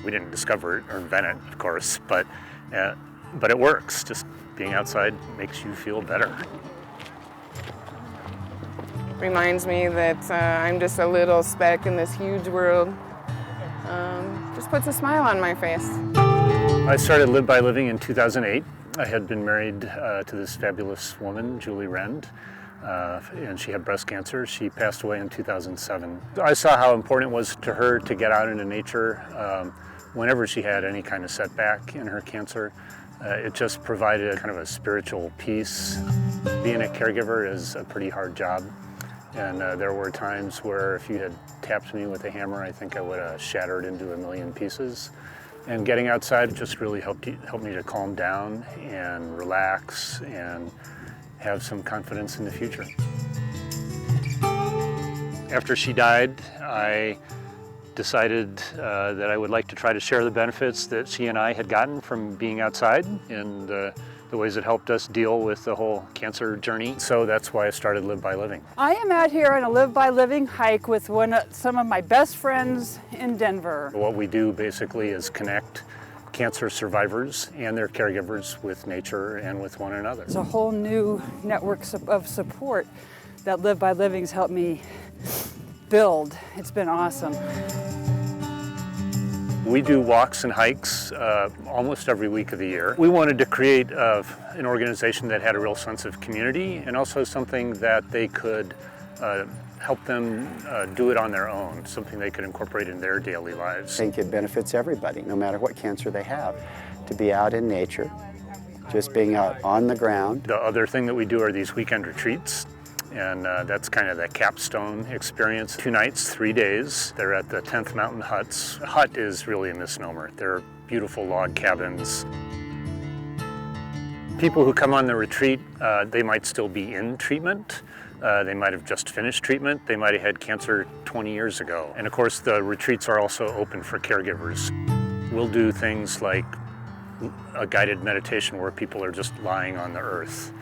We didn't discover it or invent it, of course, but it works. Just being outside makes you feel better. Reminds me that I'm just a little speck in this huge world. Just puts a smile on my face. I started Live by Living in 2008. I had been married to this fabulous woman, Julie Rend, and she had breast cancer. She passed away in 2007. I saw how important it was to her to get out into nature whenever she had any kind of setback in her cancer. It just provided kind of a spiritual peace. Being a caregiver is a pretty hard job. And there were times where if you had tapped me with a hammer, I think I would have shattered into a million pieces. And getting outside just really helped me to calm down and relax and have some confidence in the future. After she died, I decided that I would like to try to share the benefits that she and I had gotten from being outside and the ways it helped us deal with the whole cancer journey. So that's why I started Live by Living. I am out here on a Live by Living hike with some of my best friends in Denver. What we do basically is connect cancer survivors and their caregivers with nature and with one another. It's a whole new network of support that Live by Living's helped me build. It's been awesome. We do walks and hikes almost every week of the year. We wanted to create an organization that had a real sense of community and also something that they could help them do it on their own, something they could incorporate in their daily lives. I think it benefits everybody, no matter what cancer they have, to be out in nature, just being out on the ground. The other thing that we do are these weekend retreats. And that's kind of the capstone experience. 2 nights, 3 days. They're at the 10th Mountain Huts. Hut is really a misnomer. They're beautiful log cabins. People who come on the retreat, they might still be in treatment. They might have just finished treatment. They might have had cancer 20 years ago. And of course, the retreats are also open for caregivers. We'll do things like a guided meditation where people are just lying on the earth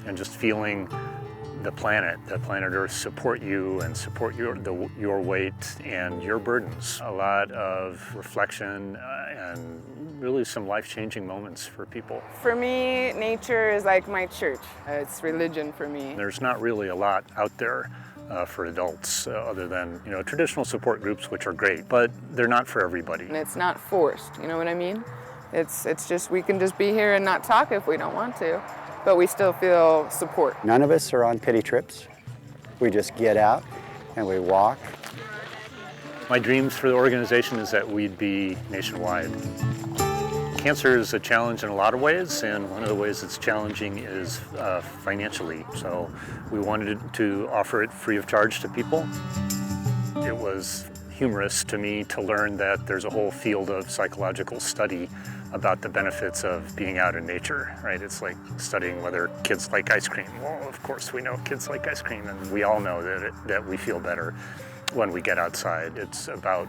and just feeling the planet Earth support you and support your weight and your burdens. A lot of reflection and really some life-changing moments for people. For me, nature is like my church. It's religion for me. There's not really a lot out there for adults other than traditional support groups, which are great, but they're not for everybody. And it's not forced, you know what I mean? It's just, we can just be here and not talk if we don't want to. But we still feel support. None of us are on pity trips. We just get out and we walk. My dreams for the organization is that we'd be nationwide. Cancer is a challenge in a lot of ways, and one of the ways it's challenging is financially. So we wanted to offer it free of charge to people. It was humorous to me to learn that there's a whole field of psychological study about the benefits of being out in nature, right? It's like studying whether kids like ice cream. Well, of course we know kids like ice cream, and we all know that we feel better when we get outside. It's about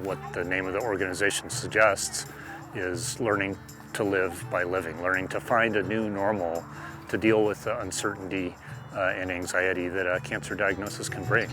what the name of the organization suggests is learning to live by living, learning to find a new normal to deal with the uncertainty and anxiety that a cancer diagnosis can bring.